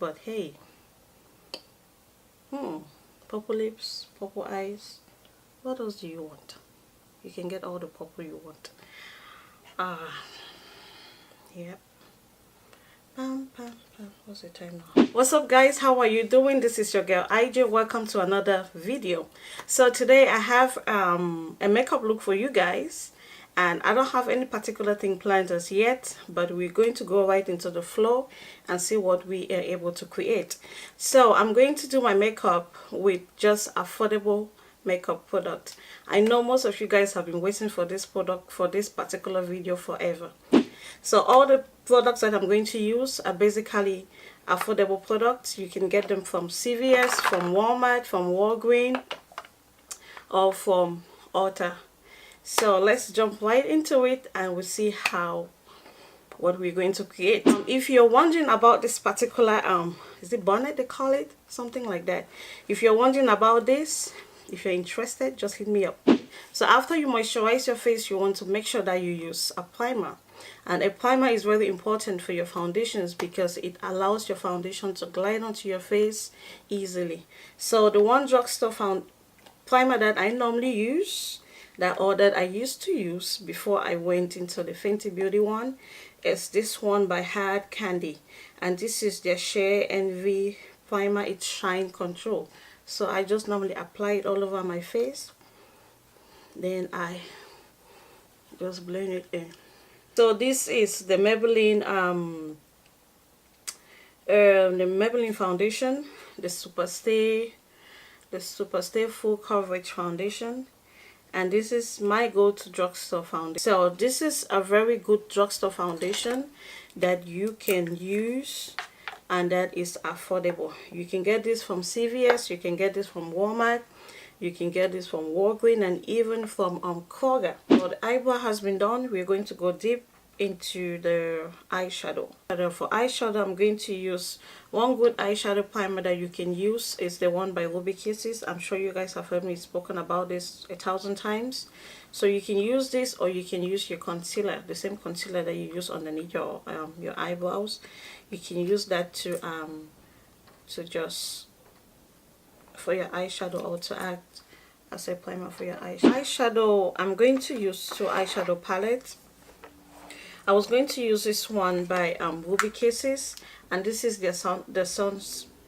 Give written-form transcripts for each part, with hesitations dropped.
but hey, purple lips, purple eyes, what else do you want? You can get all the purple you want. Yep. Pam, pam, pam. What's the time now? What's up, guys? How are you doing? This is your girl IJ. Welcome to another video. So today I have a makeup look for you guys, and I don't have any particular thing planned as yet, but we're going to go right into the flow and see what we are able to create. So I'm going to do my makeup with just affordable makeup product. I know most of you guys have been waiting for this product, for this particular video, forever. So all the products that I'm going to use are basically affordable products. You can get them from CVS, from Walmart, from Walgreens, or from Ulta. So let's jump right into it and we'll see what we're going to create. If you're wondering about this particular is it bonnet they call it, something like that. If you're wondering about this, if you're interested, just hit me up. So after you moisturize your face, you want to make sure that you use a primer. And a primer is very important for your foundations because it allows your foundation to glide onto your face easily. So the one drugstore primer that I normally use, that I used to use before I went into the Fenty Beauty one, is this one by Hard Candy, and this is their Share Envy primer. It's Shine Control. So I just normally apply it all over my face, then I just blend it in. So this is the Maybelline foundation, the Superstay Full Coverage Foundation, and this is my go-to drugstore foundation. So this is a very good drugstore foundation that you can use and that is affordable. You can get this from CVS, you can get this from Walmart, you can get this from Walgreens, and even from Kroger. So the eyebrow has been done. We're going to go deep into the eyeshadow. For eyeshadow, I'm going to use one good eyeshadow primer that you can use is the one by Ruby Kisses. I'm sure you guys have heard me spoken about this 1,000 times. So you can use this, or you can use your concealer, the same concealer that you use underneath your eyebrows. You can use that to just for your eyeshadow, or to act as a primer for your eyeshadow. I'm going to use two eyeshadow palettes. I was going to use this one by Ruby Kisses, and this is the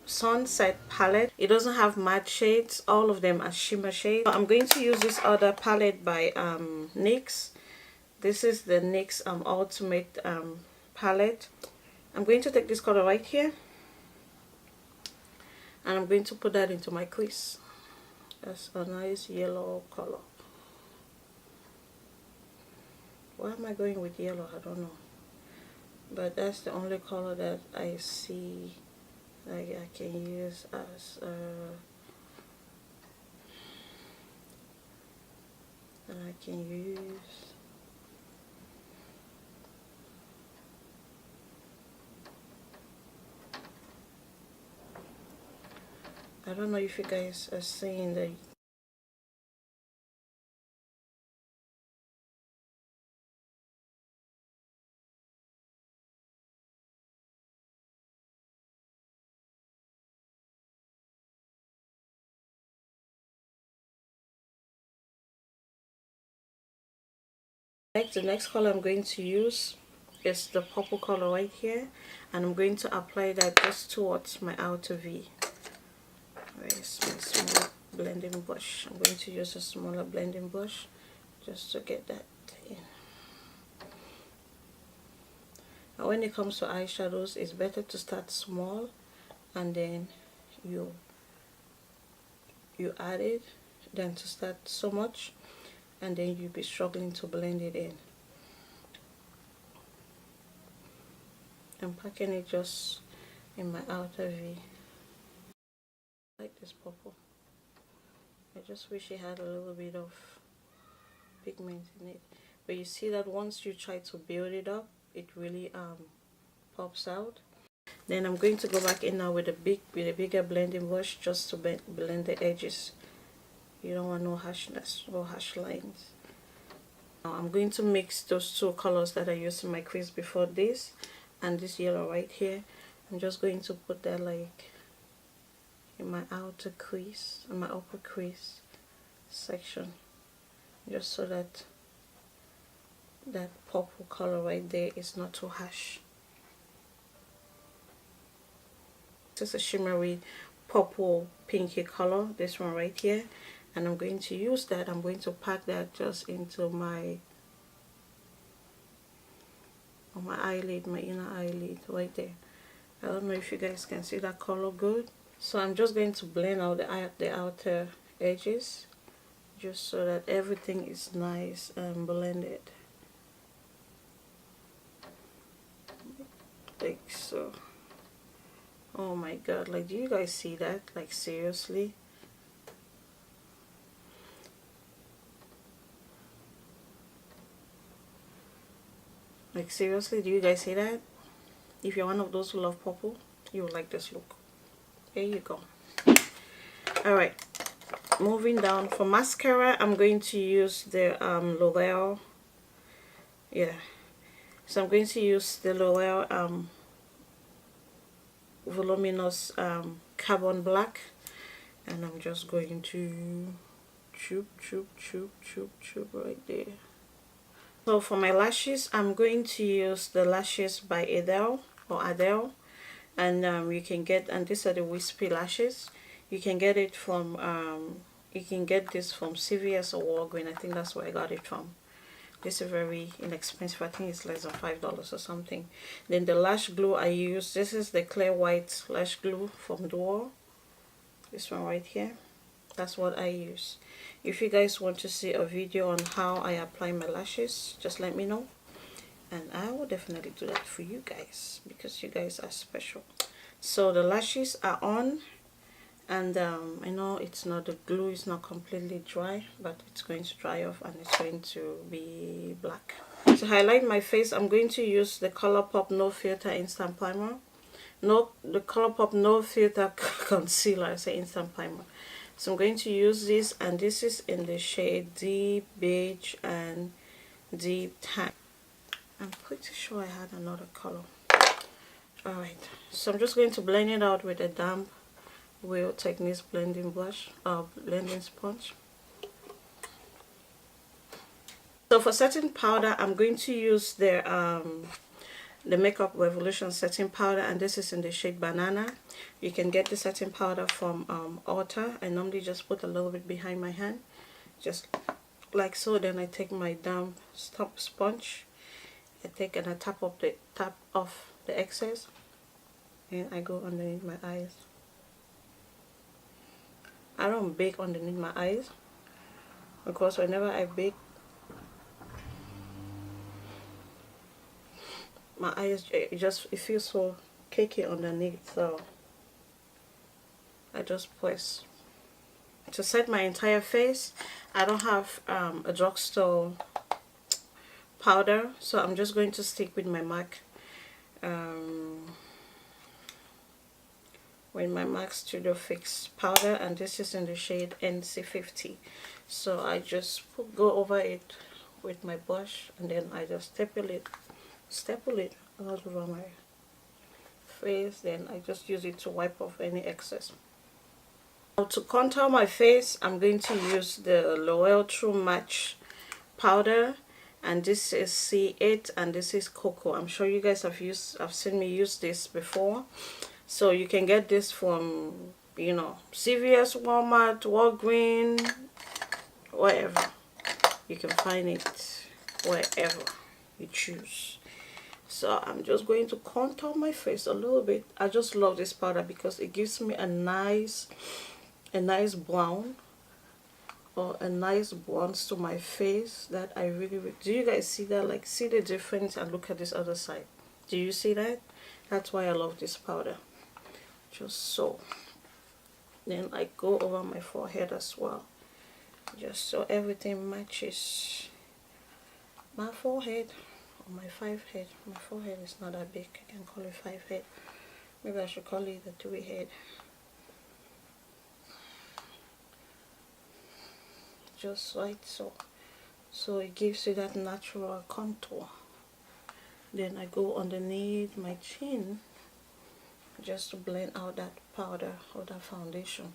Sunset palette. It doesn't have matte shades, all of them are shimmer shades. I'm going to use this other palette by NYX. This is the NYX Ultimate palette. I'm going to take this color right here, and I'm going to put that into my crease. That's a nice yellow color. Why am I going with yellow? I don't know. But that's the only color that I see like I can use as I don't know if you guys are seeing that. The next color I'm going to use is the purple color right here, and I'm going to apply that just towards my outer V. Where's my small blending brush? I'm going to use a smaller blending brush just to get that in. Now when it comes to eyeshadows, it's better to start small and then you add it than to start so much and then you'll be struggling to blend it in. I'm packing it just in my outer V. I like this purple. I just wish it had a little bit of pigment in it. But you see that once you try to build it up, it really pops out. Then I'm going to go back in now with a bigger blending brush just to blend the edges. You don't want no harshness or harsh lines. Now I'm going to mix those two colors that I used in my crease before, this and this yellow right here, I'm just going to put that like in my outer crease, in my upper crease section, just so that that purple color right there is not too harsh. This is a shimmery purple pinky color, this one right here, and I'm going to use that. I'm going to pack that just into my eyelid, my inner eyelid right there. I don't know if you guys can see that color good. So I'm just going to blend out the outer edges, just so that everything is nice and blended, like so. Oh my god, like, do you guys see that? Like, seriously? Like, seriously, do you guys see that? If you're one of those who love purple, you will like this look. There you go. Alright, moving down. For mascara, I'm going to use the L'Oreal. Yeah. So I'm going to use the L'Oreal Voluminous Carbon Black. And I'm just going to choop right there. So for my lashes, I'm going to use the lashes by Adele or Adele, and you can get, and these are the wispy lashes. You can get it from you can get this from CVS or Walgreens. I think that's where I got it from. This is very inexpensive. I think it's less than $5 or something. Then the lash glue I use, this is the clear white lash glue from Duo. This one right here. That's what I use. If you guys want to see a video on how I apply my lashes, just let me know, and I will definitely do that for you guys, because you guys are special. So the lashes are on, and I know it's not, the glue is not completely dry, but it's going to dry off and it's going to be black. To highlight my face, I'm going to use the ColourPop No Filter Instant Primer. The ColourPop No Filter Concealer. I say Instant Primer. So I'm going to use this, and this is in the shade Deep Beige and Deep Tan. I'm pretty sure I had another color. Alright, so I'm just going to blend it out with a damp Wheel Techniques blending brush, blending sponge. So for setting powder, I'm going to use the Makeup Revolution setting powder, and this is in the shade Banana. You can get the setting powder from Ulta. I normally just put a little bit behind my hand, just like so. Then I take my damp sponge, I take and I tap off the excess, and I go underneath my eyes. I don't bake underneath my eyes, because whenever I bake, my eyes, it feels so cakey underneath, so I just press. To set my entire face, I don't have a Drugstore powder, so I'm just going to stick with my MAC Studio Fix powder, and this is in the shade NC50. So I just go over it with my brush, and then I just staple it all over my face. Then I just use it to wipe off any excess. Now to contour my face, I'm going to use the L'Oreal True Match powder, and this is C8 and this is Cocoa. I'm sure you guys have seen me use this before. So you can get this from, you know, CVS, Walmart, Walgreens, wherever. You can find it wherever you choose. So I'm just going to contour my face a little bit. I just love this powder because it gives me a nice brown, or a nice bronze to my face that I really do you guys see that? Like, see the difference? And look at this other side. Do you see that? That's why I love this powder. Just so. Then I go over my forehead as well, just so everything matches my forehead. My 5 head. My forehead is not that big. I can call it 5 head. Maybe I should call it the 3 head. Just like so. So it gives you that natural contour. Then I go underneath my chin just to blend out that powder or that foundation.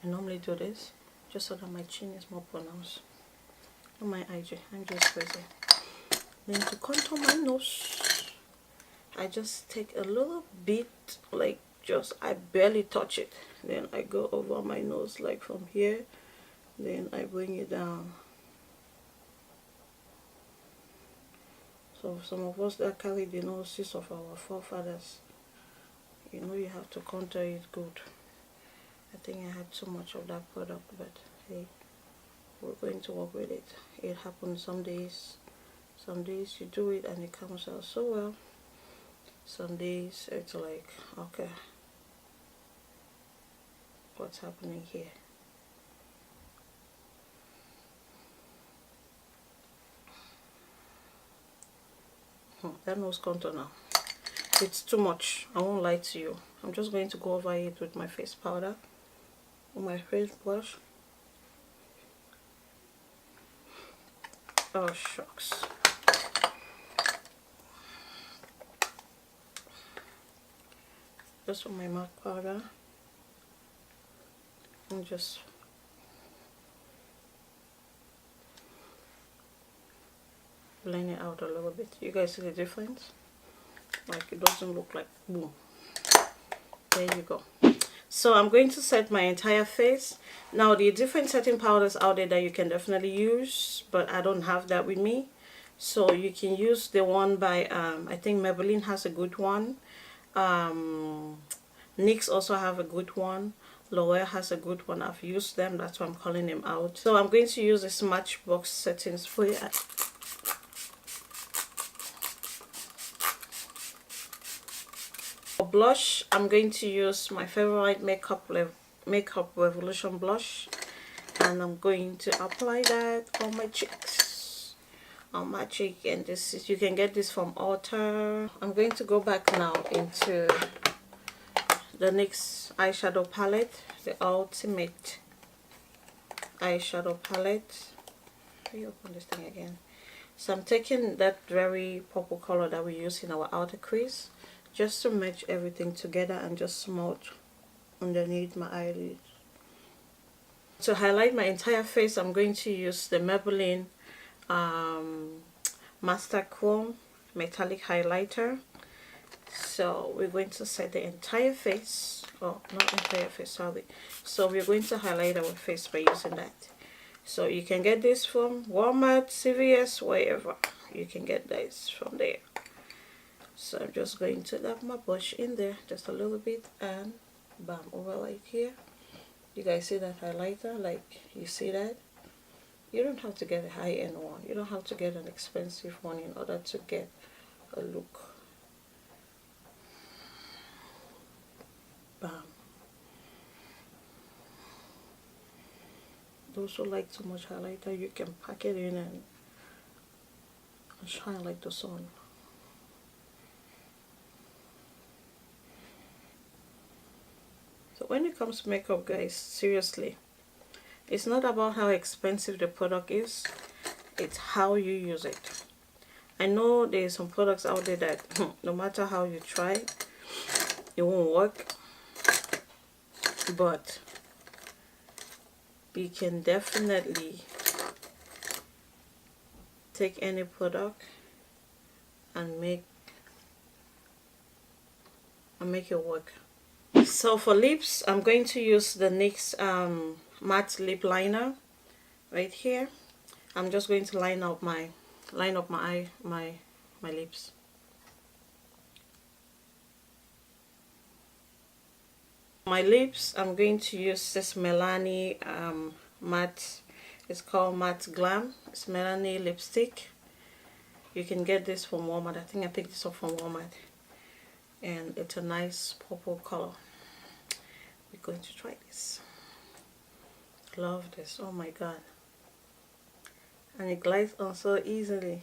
I normally do this just so that my chin is more pronounced. Oh my IG, I'm just crazy. Then to contour my nose, I just take a little bit, like just I barely touch it. Then I go over my nose, like from here. Then I bring it down. So some of us that carry the noses of our forefathers, you know, you have to contour it good. I think I had too much of that product, but hey, we're going to work with it. It happens some days. Some days you do it and it comes out so well. Some days it's like, okay, what's happening here? That nose contour now, it's too much. I won't lie to you. I'm just going to go over it with my face powder, with my face brush. Oh shucks. Just with my MAC powder and just blend it out a little bit. You guys see the difference? Like it doesn't look like boom. There you go. So I'm going to set my entire face. Now the different setting powders out there that you can definitely use, but I don't have that with me. So you can use the one by I think Maybelline has a good one. NYX also have a good one. L'Oreal has a good one. I've used them, that's why I'm calling them out. So I'm going to use this Matchbox setting spray. For blush, I'm going to use my favorite Makeup Revolution blush, and I'm going to apply that on my cheeks, on my cheek. And this is, you can get this from Ulta. I'm going to go back now into the NYX eyeshadow palette, the Ultimate eyeshadow palette. Let me open this thing again. So I'm taking that very purple color that we use in our outer crease, just to match everything together and just smudge underneath my eyelids. To highlight my entire face, I'm going to use the Maybelline Master Chrome Metallic Highlighter. So we're going to set the entire face, oh not entire face, sorry. So we're going to highlight our face by using that. So you can get this from Walmart, CVS, wherever. You can get this from there. So I'm just going to dab my brush in there just a little bit and bam, over like here. You guys see that highlighter? Like, you see that? You don't have to get a high-end one. You don't have to get an expensive one in order to get a look. Bam. Those who like too much highlighter, you can pack it in and shine like the sun. So when it comes to makeup, guys, seriously, it's not about how expensive the product is, it's how you use it. I know there's some products out there that no matter how you try, it won't work, but you can definitely take any product and make it work. So for lips, I'm going to use the NYX matte lip liner right here. I'm just going to line up my lips. My lips, I'm going to use this Milani matte. It's called Matte Glam. It's Milani lipstick. You can get this from Walmart. I think I picked this up from Walmart, and it's a nice purple color. We're going to try this. Love this. Oh my god. And it glides on so easily.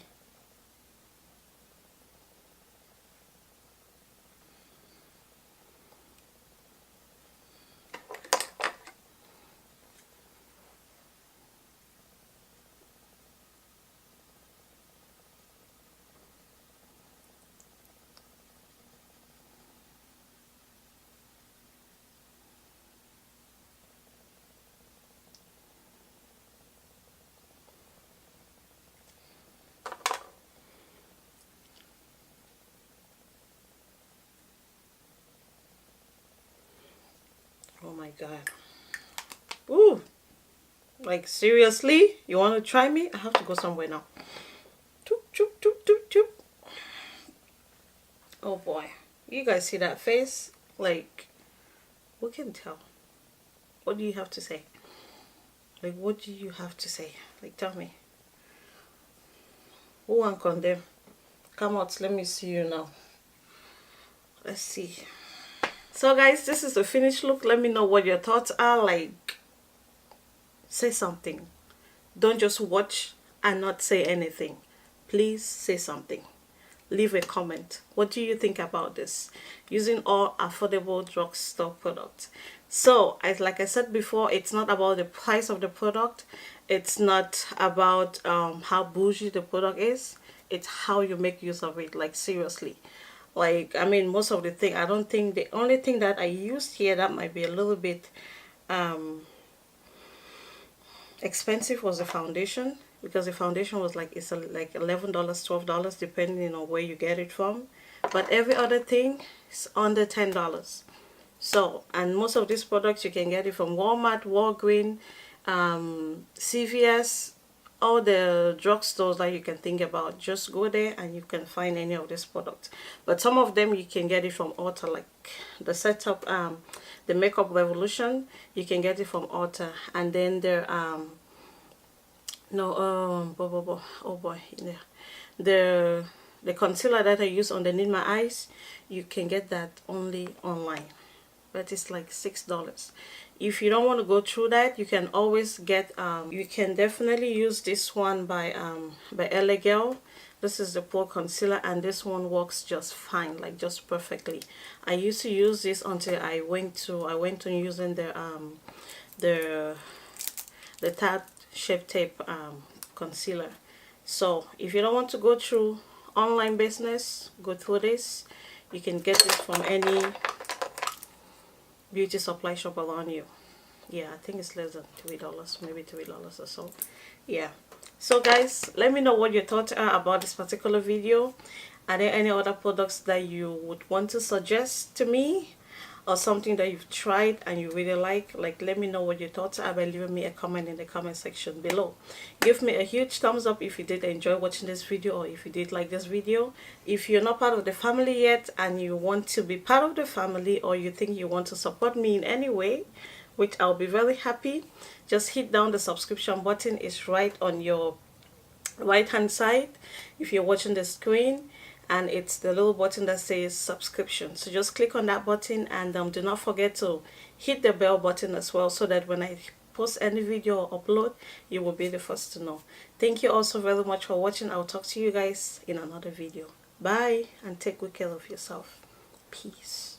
god. Ooh. Like seriously? You want to try me? I have to go somewhere now. Choop, choop, choop, choop, choop. Oh boy. You guys see that face? Like, who can tell? What do you have to say? Like, what do you have to say? Like, tell me. Who want condemn? Come out, let me see you now. Let's see. So guys, this is the finished look. Let me know what your thoughts are. Like, say something. Don't just watch and not say anything. Please say something. Leave a comment. What do you think about this? Using all affordable drugstore products. So, like I said before, it's not about the price of the product. It's not about how bougie the product is. It's how you make use of it. Like, seriously. Like, I mean, most of the thing, I don't think, the only thing that I used here that might be a little bit expensive was the foundation, because the foundation was like, it's like $11, $12 depending on where you get it from. But every other thing is under $10. So, and most of these products you can get it from Walmart, Walgreens, CVS, all the drugstores that you can think about. Just go there and you can find any of these products. But some of them you can get it from Ulta, like the setup, the Makeup Revolution, you can get it from Ulta. And then there oh boy, yeah, the concealer that I use underneath my eyes, you can get that only online, but it's like $6. If you don't want to go through that, you can always get you can definitely use this one by LA Girl. This is the Pro Concealer, and this one works just fine, like just perfectly. I used to use this until I went to using the Tarte Shape Tape concealer. So if you don't want to go through online business, go through this. You can get this from any beauty supply shop around you. Yeah, I think it's less than $3, maybe $3 or so. Yeah. So guys, let me know what your thoughts are about this particular video. Are there any other products that you would want to suggest to me, or something that you've tried and you really like? Let me know what your thoughts are by leaving me a comment in the comment section below. Give me a huge thumbs up if you did enjoy watching this video, or if you did like this video. If you're not part of the family yet and you want to be part of the family, or you think you want to support me in any way, which I'll be very happy, just hit down the subscription button. It's right on your right hand side if you're watching the screen, and it's the little button that says subscription. So just click on that button, and do not forget to hit the bell button as well, so that when I post any video or upload, you will be the first to know. Thank you also very much for watching. I'll talk to you guys in another video. Bye, and take good care of yourself. Peace.